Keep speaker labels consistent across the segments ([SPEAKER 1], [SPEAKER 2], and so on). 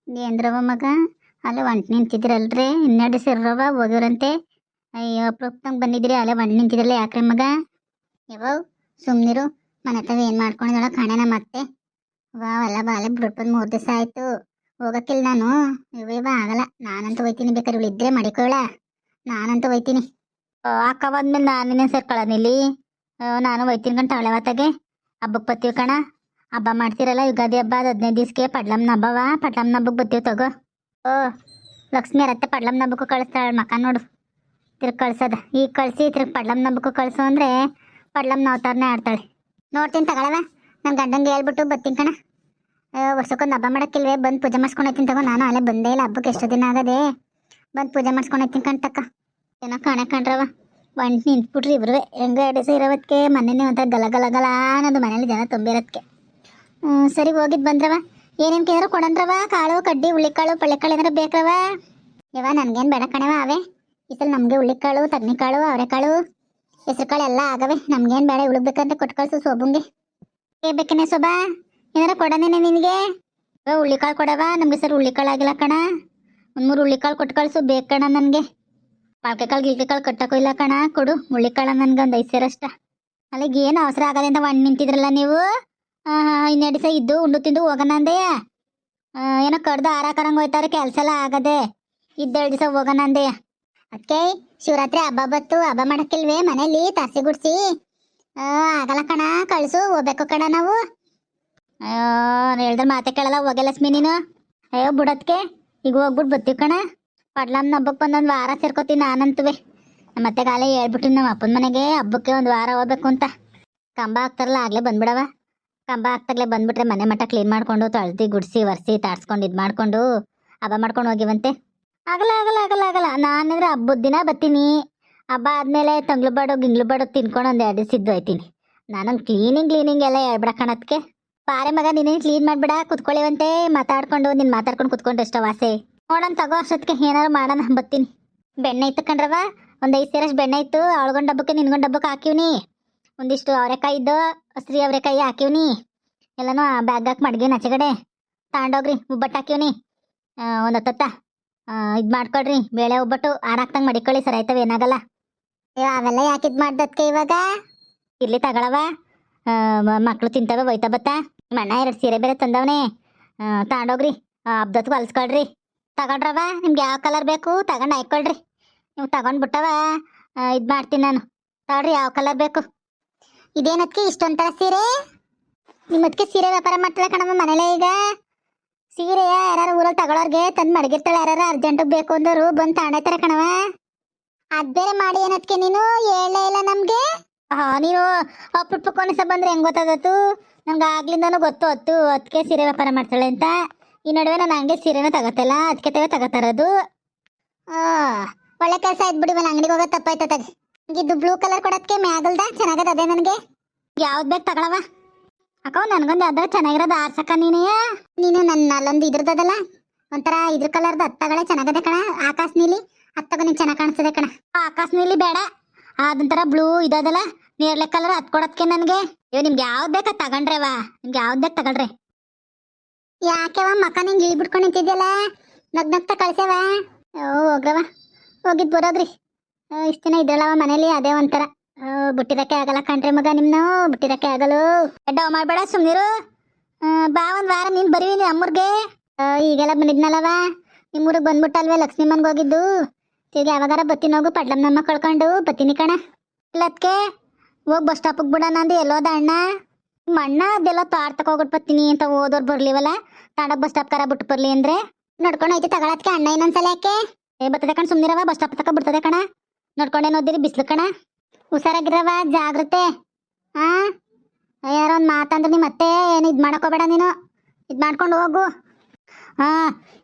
[SPEAKER 1] ಏನ್ರವ ಮಗ ಅಲ್ಲೇ ಒಂಟು ನಿಂತಿದ್ರಲ್ರಿ ಇನ್ನೆರಡು ಸಿರ್ರವ ಓದೋರಂತೆ. ಅಯ್ಯೋ ಅಪ್ರೂಪ್ತಂಗೆ ಬಂದಿದ್ರಿ ಅಲ್ಲೇ ಒಂಟು ನಿಂತಿದ್ರಲ್ಲ ಯಾಕ್ರಿ ಮಗ? ಯವ್ವ ಸುಮ್ಮನಿರು, ಮನೆ ತಾವ ಏನು ಮಾಡ್ಕೊಂಡಿದ್ದಾಳ ಕಾಣೆನ ಮತ್ತೆ. ವಾ ಅಲ್ಲ ಬಾಲೆ ಬಿಟ್ಬಂದು 3 ದಿವಸ ಆಯ್ತು. ಹೋಗಕ್ಕಿಲ್ಲ ನಾನು. ಇವ ಆಗಲ್ಲ, ನಾನಂತೂ ಹೋಯ್ತೀನಿ. ಬೇಕಾದ್ರೆ ಇವಳಿದ್ರೆ ಮಾಡಿಕೊಳ್ಳ, ನಾನಂತೂ ಹೋಯ್ತೀನಿ. ಅಕ್ಕ ಬಂದ್ಮೇಲೆ ನಾನೇನೇ ಸೇರ್ಕೊಳ್ಳೋನಿಲ್ಲಿ. ನಾನು ಹೋಯ್ತೀನಿ ಕಣ ತಗೊಳ್ಳೆವತ್ತಾಗೆ. ಹಬ್ಬಕ್ಕೆ ಬರ್ತೀವಿ ಕಣ. ಹಬ್ಬ ಮಾಡ್ತಿರಲ್ಲ ಯುಗಾದಿ ಹಬ್ಬ, ಅದು 15 ದಿವ್ಸಕ್ಕೆ ಪಡ್ಲಮ್ನ ಹಬ್ಬವ. ಪಡ್ಲಮ್ನ ಹಬ್ಬಕ್ಕೆ ಬರ್ತೀವಿ ತಗೋ. ಓ ಲಕ್ಷ್ಮಿ ಅರತ್ತೆ ಪಡ್ಲಮ್ನ ಹಬ್ಬಕ್ಕೂ ಕಳಿಸ್ತಾಳೆ ಮಕ್ಕ ನೋಡು. ತಿರ್ಗಿ ಕಳ್ಸದ ಈಗ ಕಳಿಸಿ ತಿರ್ಗಿ ಪಡ್ಲಮ್ನ ಹಬ್ಬಕ್ಕೂ ಕಳಿಸು ಅಂದರೆ ಪಡ್ಲಮ್ನ ಅವತಾರನೇ ಆಡ್ತಾಳೆ. ನೋಡ್ತೀನಿ ತಗೊಳವ. ನನ್ನ ಗಂಡಂಗೆ ಹೇಳ್ಬಿಟ್ಟು ಬರ್ತೀನಿ ಕಣ. ವರ್ಷಕ್ಕೊಂದು ಹಬ್ಬ ಮಾಡೋಕ್ಕಿಲ್ವೇ, ಬಂದು ಪೂಜೆ ಮಾಡ್ಸ್ಕೊಂಡು ಹೋಗ್ತೀನಿ ತಗೋ. ನಾನು ಅಲ್ಲೇ ಬಂದೇ ಇಲ್ಲ ಹಬ್ಬಕ್ಕೆ, ಎಷ್ಟು ದಿನ ಆಗದೆ. ಬಂದು ಪೂಜೆ ಮಾಡ್ಸ್ಕೊಂಡು ಹೋಗ್ತೀನಿ ಕಣ್ತಕ್ಕ. ಏನೋ ಕಾಣೆ ಕಂಡ್ರವ ಒಂಟು ನಿಂತ್ಬಿಟ್ರಿ ಇಬ್ರು. ಹೆಂಗೆ ಎಡೆ ಇರೋದಕ್ಕೆ ಮನೇನೆ ಒಂಥರ ಗಲ ಗಲ ಗಲ ಅನ್ನೋದು, ಮನೇಲಿ ಜನ ತುಂಬಿರೋದಕ್ಕೆ. ಸರಿ ಹೋಗಿದ್ದು ಬಂದ್ರವ. ಏನೇನು ಕೇಂದ್ರ ಕೊಡಂದ್ರವ? ಕಾಳು ಕಡ್ಡಿ ಹುಳ್ಳಿಕಾಳು ಪಳ್ಳೆಕಾಳು ಏನಾರ ಬೇಕ್ರವ? ಯವ ನನಗೇನು ಬೇಡ ಕಣವ. ಅವೇ ಈ ಸಲ ನಮಗೆ ಹುಳ್ಳಿಕಾಳು ತಗ್ನಿಕಾಳು ಅವರೆಕಾಳು ಹೆಸ್ರು ಕಾಳು ಎಲ್ಲ ಆಗವೆ. ನಮ್ಗೇನು ಬೇಡ, ಉಳ್ಬೇಕಂತ ಕೊಟ್ಟು ಕಳ್ಸು ಸೋಬುಂಗೆ. ಬೇಕೇನೆ ಸೊಬಾ ಏನಾರ ಕೊಡನೇನೆ ನಿನಗೆ? ಹುಳ್ಳಿಕಾಳು ಕೊಡವ. ನಮಗೆ ಸರ್ ಹುಳ್ಳಿಕಾಳು ಆಗಿಲ್ಲ ಕಣ. 1-3 ಹುಳ್ಳಿಕಾಳು ಕೊಟ್ಟು ಕಳ್ಸು, ಬೇಕು ಕಣ ನನಗೆ. ಪಾಲ್ಕೆಕಾಳು ಗಿಲ್ಕೆಕಾಳು ಕಟ್ಟಕ್ಕೂ ಇಲ್ಲ ಕಣ. ಕೊಡು ಹುಳ್ಳಿಕಾಳು ನನಗೆ ಒಂದು 5 ಸೇರಷ್ಟ. ಅಲ್ಲಿಗೆ ಏನು ಅವಸರ ಆಗದೆ ಅಂತ ಒಣ ನಿಂತಿದ್ರಲ್ಲ ನೀವು. 2 ದಿವಸ ಇದ್ದು ಉಂಡು ತಿಂದು ಹೋಗೋಣ ಅಂದೆ. ಏನೋ ಕಡ್ದು ಆರಾಕರಂಗೆ ಹೋಯ್ತಾರೆ, ಕೆಲಸ ಎಲ್ಲ ಆಗದೆ. 2 ದಿವಸ ಹೋಗೋಣ ಅಂದೆ. ಅದಕ್ಕೆ ಶಿವರಾತ್ರಿ ಹಬ್ಬ ಬತ್ತು, ಹಬ್ಬ ಮಾಡೋಕ್ಕಿಲ್ವೇ ಮನೇಲಿ ತಾಸಿ ಗುಡ್ಸಿ? ಆಗಲ್ಲ ಕಣ, ಕಳಿಸು, ಹೋಗ್ಬೇಕು ಕಣ ನಾವು. ಅಯ್ಯೋ ಹೇಳಿದ್ರೆ ಮಾತೆ ಕೇಳಲ್ಲ, ಹೋಗಲ್ಲ ಸ್ಮಿ ನೀನು. ಅಯ್ಯೋ ಬಿಡೋದಕ್ಕೆ ಈಗ ಹೋಗ್ಬಿಟ್ಟು ಬರ್ತೀವಿ ಕಣ. ಪಡ್ಲಮ್ನ ಹಬ್ಬಕ್ಕೆ ಬಂದೊಂದು ವಾರ ಸೇರ್ಕೋತೀನಿ ನಾನಂತುವೆ. ಮತ್ತೆ ಕಾಲೇ ಹೇಳ್ಬಿಟ್ಟಿನಿ ನಮ್ಮ ಅಪ್ಪನ ಮನೆಗೆ ಹಬ್ಬಕ್ಕೆ 1 ವಾರ ಹೋಗ್ಬೇಕು ಅಂತ. ಕಂಬ ಹಾಕ್ತಾರಲ್ಲ ಆಗಲೇ ಬಂದ್ಬಿಡವ. ಕಂಬ ಹಾಕ್ತಾಗಲೇ ಬಂದ್ಬಿಟ್ರೆ ಮನೆ ಮಠ ಕ್ಲೀನ್ ಮಾಡ್ಕೊಂಡು ತೊಳ್ದು ಗುಡಿಸಿ ಒರೆಸಿ ತಾಡ್ಸ್ಕೊಂಡು ಇದು ಮಾಡ್ಕೊಂಡು ಹಬ್ಬ ಮಾಡ್ಕೊಂಡು ಹೋಗಿವಂತೆ. ಆಗಲ್ಲ ಆಗಲ್ಲ ಆಗಲ್ಲ ಆಗಲ್ಲ. ನಾನಂದ್ರೆ ಹಬ್ಬದ ದಿನ ಬರ್ತೀನಿ. ಹಬ್ಬ ಆದಮೇಲೆ ತಂಗ್ಳುಬಾಡು ಗಿಂಗ್ಳುಬಾಡು ತಿನ್ಕೊಂಡು 1-2 ದಿವಸ ಇದ್ದು ಹೋಯ್ತೀನಿ. ನಾನೊಂದು ಕ್ಲೀನಿಂಗ್ ಎಲ್ಲ ಹೇಳ್ಬಿಡ ಕಣದಕ್ಕೆ. ಪಾರೆ ಮಗ ನೀನೇನು ಕ್ಲೀನ್ ಮಾಡಿಬಿಡ, ಕುತ್ಕೊಳ್ಳಿವಂತೆ ಮಾತಾಡ್ಕೊಂಡು. ನೀನು ಮಾತಾಡ್ಕೊಂಡು ಕುತ್ಕೊಂಡು ಎಷ್ಟೋ ವಾಸೆ. ನೋಡೋಣ ತಗೋ, ಅಷ್ಟೊತ್ತಿಗೆ ಏನಾರು ಮಾಡೋಣ ಬರ್ತೀನಿ. ಬೆಣ್ಣೆ ಇತ್ತು ಕಣ್ರವ, ಒಂದು 5 ಸೇರಷ್ಟು ಬೆಣ್ಣೆ ಇತ್ತು. ಅವಳಗೊಂಡು ಹಬ್ಬಕ್ಕೆ ನಿನ್ಗೊಂಡು ಹಬ್ಬಕ್ಕೆ ಹಾಕಿವ್ನಿ. ಒಂದಿಷ್ಟು ಅವರೆಕಾಯಿ ಇದ್ದು, ಹಸ್ರಿ ಅವರೆಕಾಯಿ ಹಾಕಿವ್ನಿ. ಎಲ್ಲನೂ ಬ್ಯಾಗ್ ಹಾಕಿ ಮಡ್ಗಿವ್ನಿ. ಆಚೆಗಡೆ ತಗೊಂಡೋಗ್ರಿ. ಒಬ್ಬಟ್ಟು ಹಾಕಿವ್ನಿ. ಒಂದು ಹೊತ್ತ ಇದು ಮಾಡ್ಕೊಳ್ರಿ. ಬೇಳೆ ಒಬ್ಬಟ್ಟು ಆರಾಕ್ತಂಗೆ ಮಡಿಕೊಳ್ಳಿ, ಸರಿ ಆಯ್ತವೆ, ಏನಾಗಲ್ಲ. ಅವೆಲ್ಲ ಯಾಕೆ ಇದು ಮಾಡ್ದಕ್ಕೆ ಇವಾಗ? ಇರ್ಲಿ ತಗೊಳವ, ಮಕ್ಕಳು ತಿಂತವೆ ಒಯ್ತಾ ಬತ್ತಾ. ಮಣ್ಣ 2 ಸೀರೆ ಬೇರೆ ತಂದವನೇ, ತಗೊಂಡೋಗ್ರಿ. ಹಬ್ದತ್ಗೂ ಹೊಲ್ಸ್ಕೊಳ್ರಿ. ತಗೊಂಡ್ರವ, ನಿಮ್ಗೆ ಯಾವ ಕಲರ್ ಬೇಕು ತಗೊಂಡು ಹಾಕ್ಕೊಳ್ರಿ. ನೀವು ತಗೊಂಡ್ಬಿಟ್ಟವ ಇದು ಮಾಡ್ತೀನಿ ನಾನು. ತಗೊಳ್ರಿ, ಯಾವ ಕಲರ್ ಬೇಕು? ಇದೇನದಕ್ಕೆ ಇಷ್ಟೊಂಥರ ಸೀರೆ? ನಿಮ್ಮದಕ್ಕೆ ಸೀರೆ ವ್ಯಾಪಾರ ಮಾಡ್ತಾಳೆ ಕಣಮ್ಮ ಮನೇಲೆ ಈಗ. ಸೀರೆಯ ಯಾರು ಊರಲ್ಲಿ ತಗೊಳೋರ್ಗೆ ತಂದು ಮಡಗಿರ್ತಾಳೆ. ಯಾರು ಅರ್ಜೆಂಟಿಗೆ ಬೇಕು ಅಂದರು ಬಂದು ತಗೊಂಡಾಯ್ತಾರೆ ಕಣವ. ಅದು ಬೇರೆ ಮಾಡಿ ಏನದಕ್ಕೆ ನೀನು ಹೇಳಲೇ ಇಲ್ಲ ನಮಗೆ. ನೀನು ಅಪ್ಪುಟ್ಪಕ್ಕೋನಿಸ ಬಂದರೆ ಹೆಂಗೆ ಗೊತ್ತಾಗತ್ತು? ನಂಗೆ ಆಗ್ಲಿಂದನೂ ಗೊತ್ತು ಅದಕ್ಕೆ ಸೀರೆ ವ್ಯಾಪಾರ ಮಾಡ್ತಾಳೆ ಅಂತ. ಈ ನಡುವೆ ನಾನು ಹಂಗೆ ಸೀರೆನ ತಗೋತಲ್ಲ, ಅದಕ್ಕೆ ತಗೋತಾರದು. ಒಳ್ಳೆ ಕೆಲಸ ಆಯ್ತು ಬಿಡಿ. ಒಂದು ಅಂಗಡಿಗೆ ಹೋಗೋದು ತಪ್ಪಾಯ್ತು. ತಗಿ ಇದು ಬ್ಲೂ ಕಲರ್ ಕೊಡೋದಕ್ಕೆ ಮ್ಯಾಗಲ್ದ ಚೆನ್ನಾಗದ. ಅದೇ ನನಗೆ ಯಾವ್ದು ಬೇಕು ತಗೊಳವ. ಅಕ್ಕ ನನಗೊಂದು ಯಾವ್ದಾರು ಚೆನ್ನಾಗಿರೋದು ಆರ್ಸಕ್ಕ. ನೀನು ನನ್ನ ಅಲ್ಲೊಂದು ಇದ್ರದಲ್ಲ ಒಂಥರ ಇದ್ರ ಕಲರ್ದು ಅದು ತಗೊಳ್ಳೆ, ಚೆನ್ನಾಗದೆ ಕಣ. ಆಕಾಶ ನೀಲಿ ಅದು ತಗೋ, ನೀನು ಚೆನ್ನಾಗಿ ಕಾಣಿಸ್ತದೆ ಕಣ. ಆಕಾಶ ನೀಲಿ ಬೇಡ, ಅದೊಂಥರ ಬ್ಲೂ ಇದದಲ್ಲ ನೇರ್ಲೆ ಕಲರ್ ಅದು ಕೊಡೋದಕ್ಕೆ ನನಗೆ. ನಿಮ್ಗೆ ಯಾವ್ದು ಬೇಕಾ ತಗೊಂಡ್ರವ? ನಿಮ್ಗೆ ಯಾವ್ದು ಬೇಕು ತಗೊಳ್ರಿ. ಯಾಕೆವ ಮಕ್ಕ ನಿಂಗೆ ಇಳಿಬಿಟ್ಕೊಂಡು ನಿಂತಿದ್ಯಲ್ಲ, ನಗ್ನಗ್ತಾ ಕಳ್ಸವ. ಹೋಗ್ರವ, ಹೋಗಿದ್ದು ಬರೋದ್ರಿ. ಇಷ್ಟು ದಿನ ಇದ್ರಲ್ಲವ ಮನೇಲಿ, ಅದೇ ಒಂಥರ ಬಿಟ್ಟಿರಕ್ಕೆ ಆಗಲ್ಲ ಕಣ್ರಿ ಮಗ. ನಿಮ್ನ ಬಿಟ್ಟಿರಕ್ಕೆ ಆಗಲು. ಡವ್ ಮಾಡಬೇಡ, ಸುಮ್ಮನಿರು. ಬಾ, 1 ವಾರ ನೀನು ಬರೀವಿ ನೀನು ಅಮ್ಮೂರ್ಗೆ. ಈಗೆಲ್ಲ ಬಂದಿದ್ನಲ್ಲವ, ನಿಮ್ಮೂರಿಗೆ ಬಂದ್ಬಿಟ್ಟಲ್ವೇ ಲಕ್ಷ್ಮಿ ಮನ್ಗೆ ಹೋಗಿದ್ದು. ತಿರ್ಗಿ ಯಾವಾಗಾರ ಬತ್ತೀನಿ ಹೋಗು, ಪಡ್ಲಮ್ಮನಮ್ಮ ಕಳ್ಕೊಂಡು ಬತ್ತೀನಿ ಕಣ. ಇಲ್ಲದಕ್ಕೆ ಹೋಗಿ ಬಸ್ ಸ್ಟಾಪಿಗೆ ಬಿಡೋಣ ಅಂದು ಎಲ್ಲೋದ ಅಣ್ಣ. ನಿಮ್ಮ ಅಣ್ಣ ಅದೆಲ್ಲ ತೋಟಕ್ಕೆ ಹೋಗ್ಬಿಟ್ಟು ಬರ್ತೀನಿ ಅಂತ ಓದೋರು ಬರ್ಲಿವಲ್ಲ, ತಾಂಡೋಗಿ ಬಸ್ ಸ್ಟಾಪ್ ಕರ ಬಿಟ್ಟು ಬರ್ಲಿ ಅಂದರೆ ನಡ್ಕೊಂಡು ಹೋಯ್ತು ತಗೊಳತ್ಕೆ. ಅಣ್ಣ ಇನ್ನೊಂದ್ಸಲ ಯಾಕೆ ಬರ್ತದೆ ಕಣ, ಸುಮ್ಮನಿರವ. ಬಸ್ ಸ್ಟಾಪ್ ತಕ ಬಿಡ್ತದೆ ಕಣ. ನೋಡ್ಕೊಂಡೇನು ಓದಿರಿ, ಬಿಸ್ಲು ಕಣ. ಹುಷಾರಾಗಿರವ, ಜಾಗ್ರತೆ. ಯಾರೋ ಒಂದು ಮಾತಂದ್ರೆ ನೀ ಮತ್ತೆ ಏನು ಇದು ಮಾಡೋಕೋಬೇಡ. ನೀನು ಇದು ಮಾಡ್ಕೊಂಡು ಹೋಗು.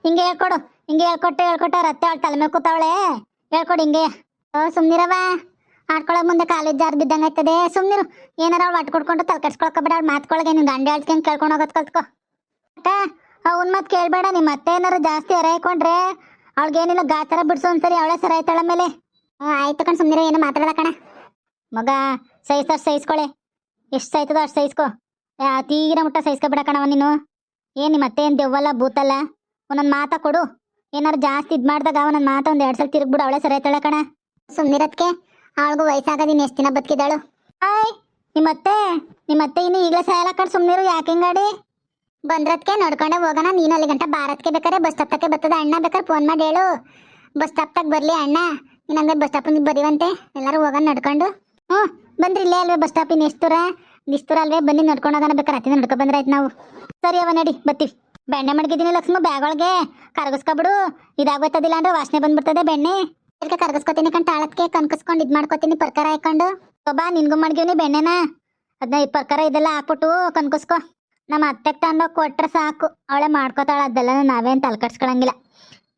[SPEAKER 1] ಹಿಂಗೆ ಹೇಳ್ಕೊಡು. ಹಿಂಗೆ ಹೇಳ್ಕೊಟ್ಟು ರತ್ತೆ ಅವಳು ತಲೆ ಮೇಲೆ ಕೂತವಳೆ. ಹೇಳ್ಕೊಡು ಹಿಂಗೆ. ಸುಮ್ಮನಿರವ, ಆಡ್ಕೊಳಕ್ ಮುಂದೆ ಕಾಲೇಜ್ ಜಾರ್ ಬಿದ್ದಂಗೆ ಆಯ್ತದೆ. ಸುಮ್ಮನಿರು. ಏನಾರ ಅವಳು ಒಟ್ಟು ಕೊಡ್ಕೊಂಡು ತಲೆ ಕೆಡ್ಸ್ಕೊಳಕೋಬೇಡ. ಅವ್ಳು ಮಾತ್ಕೊಳಗೆ ನೀನು ಗಂಡೆ ಹೇಳ್ಸ್ಕೊಂಡು ಕೇಳ್ಕೊಂಡು ಹೋಗೋದು ಕಲ್ತ್ಕೊ. ಅವ್ನ ಮಾತು ಕೇಳಬೇಡ. ನಿಮ್ಮ ಮತ್ತೆ ಏನಾರು ಜಾಸ್ತಿ ಎರೆ ಹಾಕೊಂಡ್ರೆ ಅವಳಿಗೇನಿಲ್ಲ, ಗಾಚಾರ ಬಿಡ್ಸು ಒಂದ್ಸರಿ. ಅವಳೇ ಸರ ಆಯ್ತಾಳ ಮೇಲೆ. ಆಯ್ತು ಕಣ್, ಸುಮ್ಮನಿರೋ, ಏನು ಮಾತಾಡಲ್ಲ ಕಣ. ಮಗ ಸಹಿಸ್ಕೊಳೆ. ಎಷ್ಟು ಸೈತದೋ ಅಷ್ಟು ಸಹಿಸ್ಕೊ. ತೀರ ಮುಟ್ಟ ಸಹಿಸ್ಕೊಬಿಡ ಕಣವ ನೀನು. ಏನು ಮತ್ತೆ ಏನು ದೆವ್ವಲ್ಲ ಭೂತಲ್ಲ. ಒಂದೊಂದು ಮಾತಾ ಕೊಡು. ಏನಾರು ಜಾಸ್ತಿ ಇದು ಮಾಡಿದಾಗ ಒಂದೊಂದು ಮಾತಾ ಒಂದು 2 ಸಲ ತಿರುಗ್ಬಿಡು, ಅವಳೆ ಸರಿ ಆಯ್ತಾಳೆ ಕಣ. ಸುಮ್ಮನಿರತ್ಕೆ ಅವಳಿಗೂ ವಯಸ್ಸಾಗದಿನ ಎಷ್ಟು ದಿನ ಬದುಕಿದಾಳು. ಆಯ್ ನಿಮ್ಮತ್ತೆ ಇನ್ನು ಈಗಲೇ ಸಾಯಲ್ಲ ಕಣ್, ಸುಮ್ಮನಿರು. ಯಾಕೆ ಹಿಂಗಾಡಿ? ಬಂದ್ರತ್ಕೆ ನೋಡ್ಕೊಂಡೆ ಹೋಗೋಣ. ನೀನು ಅಲ್ಲಿ ಗಂಟ ಬಾರತ್ಕೆ ಬೇಕಾರೆ ಬಸ್ ಸ್ಟಾಪ್ ತಕ್ಕೆ ಬರ್ತದ ಅಣ್ಣ, ಬೇಕಾರೆ ಫೋನ್ ಮಾಡಿ ಹೇಳು ಬಸ್ ಸ್ಟಾಪ್ ತಕ್ಕ ಬರಲಿ ಅಣ್ಣ. ನೀನು ಹಂಗೆ ಬಸ್ ಸ್ಟಾಪ್ ಬರೀವಂತೆ, ಎಲ್ಲರೂ ಹೋಗೋಣ ನಡ್ಕೊಂಡು. ಹ್ಞೂ ಬಂದ್ರಿ, ಇಲ್ಲೇ ಅಲ್ವೇ ಬಸ್ ಸ್ಟಾಪ್, ಇನ್ನು ಎಷ್ಟು ದೂರ ಅಲ್ವೇ, ಬನ್ನಿ ನಡ್ಕೊಂಡು ಹೋಗೋಣ. ಬೇಕಾರೆ ಹತ್ತಿನ ನಡ್ಕೊ ಬಂದ್ರೆ ಆಯ್ತು ನಾವು. ಸರಿ ಅವ ನಡಿ ಬರ್ತೀವಿ. ಬೆಣ್ಣೆ ಮಡಗಿದ್ದೀನಿ ಲಕ್ಷ್ಮ, ಬ್ಯಾಗ್ ಒಳಗೆ ಕರಗಿಸ್ಕೊಬಿಡು. ಇದಾಗೋಯ್ತದಿಲ್ಲ ಅಂದ್ರೆ ವಾಸನೆ ಬಂದ್ಬಿಡ್ತದೆ ಬೆಣ್ಣೆ. ಇದಕ್ಕೆ ಕರಗಿಸ್ಕೊತೀನಿ ಕಣ್, ತಾಳತ್ಕೆ ಕನ್ಕಿಸ್ಕೊಂಡು ಇದು ಮಾಡ್ಕೊತೀನಿ ಪರ್ಕಾರ ಹಾಕೊಂಡು. ಬಾ ನಿನ್ಗೂ ಮಡ್ಗಿವ್ನಿ ಬೆಣ್ಣೆನ, ಅದನ್ನ ಪರ್ಕಾರ ಇದೆಲ್ಲ ಹಾಕ್ಬಿಟ್ಟು ಕನ್ಕಿಸ್ಕೊ. ನಮ್ಮ ಅತ್ತೆಗೆ ತಂದೋಗಿ ಕೊಟ್ರೆ ಸಾಕು, ಅವಳೆ ಮಾಡ್ಕೋತಾಳೆ. ಅದೆಲ್ಲ ನಾವೇನು ತಲೆ ಕಟ್ಸ್ಕೊಳಂಗಿಲ್ಲ.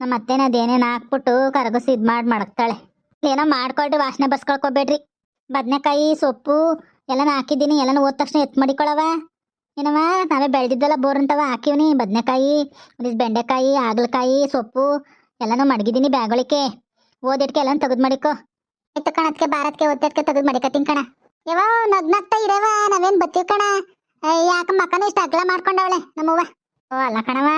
[SPEAKER 1] ನಮ್ಮ ಅತ್ತೆನ ಅದೇನೇನು ಹಾಕ್ಬಿಟ್ಟು ಕರಗಿಸಿ ಇದು ಮಡಗ್ತಾಳೆ. ಏನೋ ಮಾಡ್ಕೊಳ್ರಿ, ವಾಸನೆ ಬರ್ಸ್ಕೊಳ್ಕೊಬೇಡ್ರಿ. ಬದನೆಕಾಯಿ ಸೊಪ್ಪು ಎಲ್ಲನೂ ಹಾಕಿದ್ದೀನಿ. ಎಲ್ಲನೂ ಹೋದ ತಕ್ಷಣ ಎತ್ತು ಮಡಿಕೊಳವ ಏನವ, ನಾವೇ ಬೆಳೆದಿದ್ದೆಲ್ಲ ಬೋರ್ ಅಂತವ ಹಾಕಿವ್ನಿ. ಬದನೆಕಾಯಿ, ಒಂದಿಷ್ಟು ಬೆಂಡೆಕಾಯಿ, ಹಾಗಲಕಾಯಿ, ಸೊಪ್ಪು ಎಲ್ಲನೂ ಮಡಗಿದ್ದೀನಿ ಬ್ಯಾಗೊಳಿಕೆ. ಓದಿಟ್ಕೆ ಎಲ್ಲನೂ ತೆಗೆದು ಮಡಿಕೋ. ಆಯ್ತು ಕಣತ್ಕೆ, ಬಾರತ್ಕೆ ಓದಿಟ್ಕೆ ತೆಗೆದು ಮಡಿಕತ್ತೀನಿ ಕಣ. ಯಾವ ನಗ್ನಗ್ತಾ ಇರವ, ನಾವೇನು ಬತ್ತೀವಿ ಕಣ. ಯಾಕೆ ಮಕ್ಕನ ಇಷ್ಟು ಅಗಲ ಮಾಡ್ಕೊಂಡವಳೆ ನಮ್ಮವ್ವ. ಓ ಅಲ್ಲ ಕಣವ,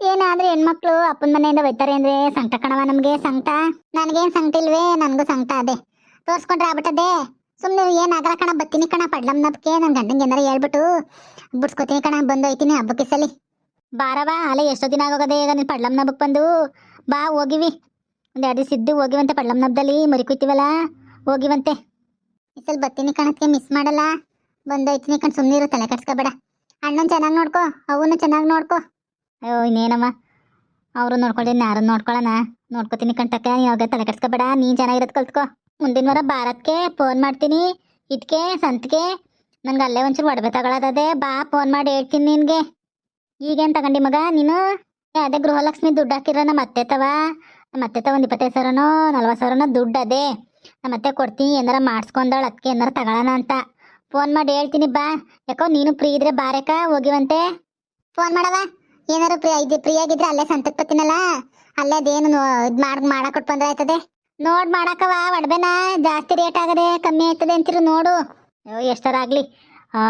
[SPEAKER 1] ಏನಾದ್ರೆ ಹೆಣ್ಮಕ್ಳು ಅಪ್ಪನ ಮನೆಯಿಂದ ಒಯ್ತಾರೆ ಅಂದ್ರೆ ಸಂಕಟ ಕಣವ ನಮಗೆ. ಸಂಕಟ ನನಗೇನು ಸಂಕಟ ಇಲ್ವೇ, ನನಗೂ ಸಂಕಟ ಅದೇ ತೋರಿಸ್ಕೊಂಡ್ರೆ ಆಗ್ಬಿಟ್ಟದೆ. ಸುಮ್ಮನೆ ಏನಾಗಲ್ಲ ಕಣ, ಬತ್ತೀನಿ ಕಣ ಪಡ್ಲಮ್ನಬ್ಕೆ. ನನ್ನ ಗಂಡಂಗೆ ಏನಾರ ಹೇಳ್ಬಿಟ್ಟು ಬಿಡ್ಸ್ಕೊತೀನಿ ಕಣ, ಬಂದು ಹೋಯ್ತೀನಿ ಹಬ್ಬಕ್ಕೆ ಸಲಿ. ಬಾರವಾ, ಅಲ್ಲೇ ಎಷ್ಟೋ ದಿನ ಆಗೋಗದೆ ಈಗ ನೀನು ಪಡ್ಲಮ್ನಬ್ಬಕ್ಕೆ ಬಂದು. ಬಾ ಹೋಗಿವಿ, ಒಂದು 2 ದಿವಸ ಇದ್ದು ಹೋಗಿವಂತೆ. ಪಡ್ಲಮ್ನಬ್ಬದಲ್ಲಿ ಮರಿ ಕುಯ್ತೀವಲ್ಲ, ಹೋಗಿವಂತೆ. ಈ ಸಲ ಬತ್ತೀನಿ ಕಣಕ್ಕೆ, ಮಿಸ್ ಮಾಡಲ್ಲ. ಬಂದೋಯ್ತೀನಿ ಕಣ್, ಸುಮ್ಮನಿರು, ತಲೆ ಕಟ್ಸ್ಕೊಬೇಡ. ಅಣ್ಣನ ಚೆನ್ನಾಗಿ ನೋಡ್ಕೊ, ಅವನು ಚೆನ್ನಾಗಿ ನೋಡ್ಕೊ. ಅಯ್ಯೋ ಇನ್ನೇನಮ್ಮ, ಅವರು ನೋಡ್ಕೊಂಡಿದ್ದೀನಿ, ಯಾರನ್ನು ನೋಡ್ಕೊಳ್ಳೋಣ. ನೋಡ್ಕೊತೀನಿ ಕಣ್ಟಕ್ಕೆ, ನೀನು ಅವ್ರಿಗೆ ತಲೆ ಕಟ್ಸ್ಕೊಬೇಡ. ನೀನು ಚೆನ್ನಾಗಿರೋದು ಕಲ್ತ್ಕೊ. ಮುಂದಿನ ವಾರ ಭಾರತ್ಗೆ ಫೋನ್ ಮಾಡ್ತೀನಿ. ಇದಕ್ಕೆ ಸಂತಿಗೆ ನನ್ಗೆ ಅಲ್ಲೇ ಒಂಚೂರು ಒಡವೆ ತಗೊಳ್ಳೋದದೆ, ಬಾ ಫೋನ್ ಮಾಡಿ ಹೇಳ್ತೀನಿ ನಿನಗೆ. ಈಗೇನು ತಗೊಂಡಿ ಮಗ ನೀನು? ಅದೇ ಗೃಹಲಕ್ಷ್ಮಿ ದುಡ್ಡು ಹಾಕಿರೋ ನಮ್ಮ ಅತ್ತೆ ತವ ಒಂದು 25,000ನೋ 40,000ನೋ ದುಡ್ಡು ಅದೇ. ನಮ್ಮ ಅತ್ತೆ ಕೊಡ್ತೀನಿ, ಏನಾರ ಮಾಡಿಸ್ಕೊಂಡಾಳು, ಅದಕ್ಕೆ ಏನಾರ ತಗೊಳ್ಳೋಣ ಅಂತ ಫೋನ್ ಮಾಡಿ ಹೇಳ್ತೀನಿ. ಬಾ, ಯಾಕೋ ನೀನು ಫ್ರೀ ಇದ್ರೆ ಬಾರೇಕ ಹೋಗಿವಂತೆ. ಫೋನ್ ಮಾಡವ, ಏನಾರು ಫ್ರೀ ಆಗಿದ್ರೆ ಅಲ್ಲೇ ಸಂತಕ್ಕೆ ಬರ್ತೀನಲ್ಲ, ಅಲ್ಲೇ ಅದೇನು ಇದು ಮಾಡಕ್ಕೆ ಕೊಟ್ಟು ಬಂದ್ರೆ ಆಯ್ತದೆ. ನೋಡಿ ಮಾಡಕ್ಕವ, ಒಡವೆನ ಜಾಸ್ತಿ ರೇಟ್ ಆಗದೆ ಕಮ್ಮಿ ಆಯ್ತದೆ ಅಂತಿರು ನೋಡು. ಅಯ್ಯೋ ಎಷ್ಟರಾಗಲಿ,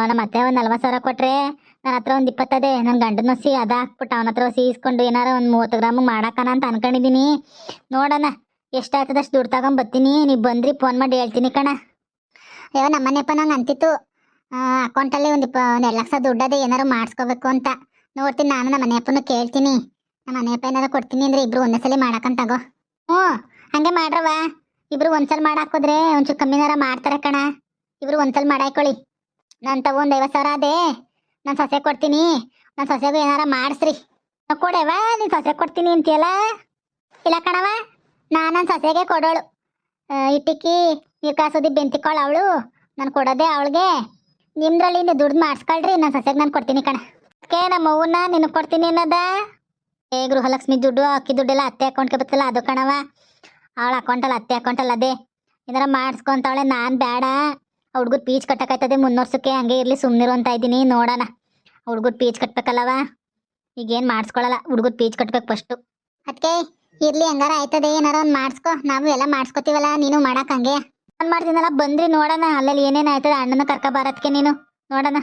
[SPEAKER 1] ನಮ್ಮ ಅತ್ತೆ ಒಂದು 40,000 ಕೊಟ್ಟರೆ ನನ್ನ ಹತ್ರ ಒಂದು 20 ಅದೇ. ನನ್ನ ಗಂಡನ ಸಿ ಅದು ಹಾಕ್ಬಿಟ್ಟು ಅವನ ಹತ್ರ ಇಸ್ಕೊಂಡು ಏನಾರ ಒಂದು 30 ಗ್ರಾಮ್ ಮಾಡಕ್ಕಣ ಅಂತ ಅನ್ಕೊಂಡಿದ್ದೀನಿ. ನೋಡೋಣ ಎಷ್ಟಾಯ್ತದ ಅಷ್ಟು ದುಡ್ಡು ತಗೊಂಬರ್ತೀನಿ. ನೀವು ಬಂದ್ರಿ ಫೋನ್ ಮಾಡಿ ಹೇಳ್ತೀನಿ ಕಣ. ಅಯ್ಯೋ ನಮ್ಮನೆಪ್ಪ ನಂಗೆ ಅಂತಿತ್ತು, ಅಕೌಂಟಲ್ಲಿ ಒಂದು 2 ಲಕ್ಷ ದುಡ್ಡದೆ, ಏನಾರು ಮಾಡಿಸ್ಕೋಬೇಕು ಅಂತ. ನೋಡ್ತೀನಿ ನಾನು ನಮ್ಮ ಮನೆಯಪ್ಪನೂ ಕೇಳ್ತೀನಿ. ನಮ್ಮ ಮನೆಯಪ್ಪ ಏನಾರು ಕೊಡ್ತೀನಿ ಅಂದರೆ ಇಬ್ರು ಒಂದೇ ಸಲ ಮಾಡಕ್ಕಂತಾಗೋ. ಹ್ಞೂ ಹಂಗೆ ಮಾಡ್ರವ, ಇಬ್ರು ಒಂದ್ಸಲ ಮಾಡಾಕೋದ್ರೆ ಒಂಚೂರು ಕಮ್ಮಿನಾರ ಮಾಡ್ತಾರೆ ಕಣ. ಇಬ್ರು ಒಂದ್ಸಲ ಮಾಡಾಕೊಳ್ಳಿ. ನಾನು ತಗೋ ಒಂದು 50,000 ಅದೇ, ನಾನು ಸೊಸೆ ಕೊಡ್ತೀನಿ. ನನ್ನ ಸೊಸೆಗೂ ಏನಾರ ಮಾಡಿಸ್ರಿ. ಕೊಡೆವ, ನೀನು ಸೊಸೆ ಕೊಡ್ತೀನಿ ಅಂತೀಯಲ್ಲ. ಇಲ್ಲ ಕಣವ, ನಾನು ನನ್ನ ಸೊಸೆಗೆ ಕೊಡೋಳು. ಇಟ್ಟಿಕ್ಕಿ ನೀರು ಕಾಸೋದಿ ಬೆಂತಿಕೊಳ್ಳ ಅವಳು, ನಾನು ಕೊಡೋದೆ ಅವಳಿಗೆ. ನಿಮ್ದ್ರಲ್ಲಿ ನೀವು ದುಡ್ಡು ಮಾಡಿಸ್ಕೊಳ್ರಿ, ನನ್ನ ಸೊಸೆಗೆ ನಾನು ಕೊಡ್ತೀನಿ ಕಣ. ಅದಕ್ಕೆ ನಮ್ಮ ಅವ್ವನ್ನ ನಿನಗೆ ಕೊಡ್ತೀನಿ ಅನ್ನೋದ. ಗೃಹಲಕ್ಷ್ಮಿ ದುಡ್ಡು ಅಕ್ಕಿ ದುಡ್ಡೆಲ್ಲ ಅತ್ತೆ ಅಕೌಂಟ್ಗೆ ಬರ್ತಲ್ಲ ಅದು ಕಣವ. ಅವಳ ಅಕೌಂಟಲ್ಲಿ ಅತ್ತೆ ಅಕೌಂಟಲ್ಲಿ ಅದೇ ಏನಾರ ಮಾಡಿಸ್ಕೊಂತವಳೆ. ನಾನು ಬೇಡ, ಹುಡ್ಗರು ಪೀಚ್ ಕಟ್ಟಕ್ಕಾಯ್ತದೆ 3 ವರ್ಷಕ್ಕೆ, ಹಂಗೆ ಇರಲಿ ಸುಮ್ಮನಿರು ಅಂತ ಇದ್ದೀನಿ. ನೋಡೋಣ, ಹುಡ್ಗರು ಪೀಚ್ ಕಟ್ಬೇಕಲ್ಲವ, ಈಗೇನು ಮಾಡಿಸ್ಕೊಳ್ಳಲ್ಲ, ಹುಡ್ಗರು ಪೀಚ್ ಕಟ್ಬೇಕು ಫಸ್ಟು. ಅದಕ್ಕೆ ಇರಲಿ, ಹಂಗಾರ ಆಯ್ತದೆ, ಏನಾರ ಒಂದು ಮಾಡಿಸ್ಕೊ. ನಾವು ಎಲ್ಲ ಮಾಡಿಸ್ಕೊತೀವಲ್ಲ, ನೀನು ಮಾಡಕ್ಕೆ ಹಂಗೆ ಫೋನ್ ಮಾಡ್ತೀನಲ್ಲ, ಬಂದ್ರಿ ನೋಡೋಣ. ಅಲ್ಲಲ್ಲಿ ಏನೇನು ಆಯ್ತದೆ, ಅಣ್ಣನ ಕರ್ಕ ಬರೋದಕ್ಕೆ ನೀನು ನೋಡೋಣ.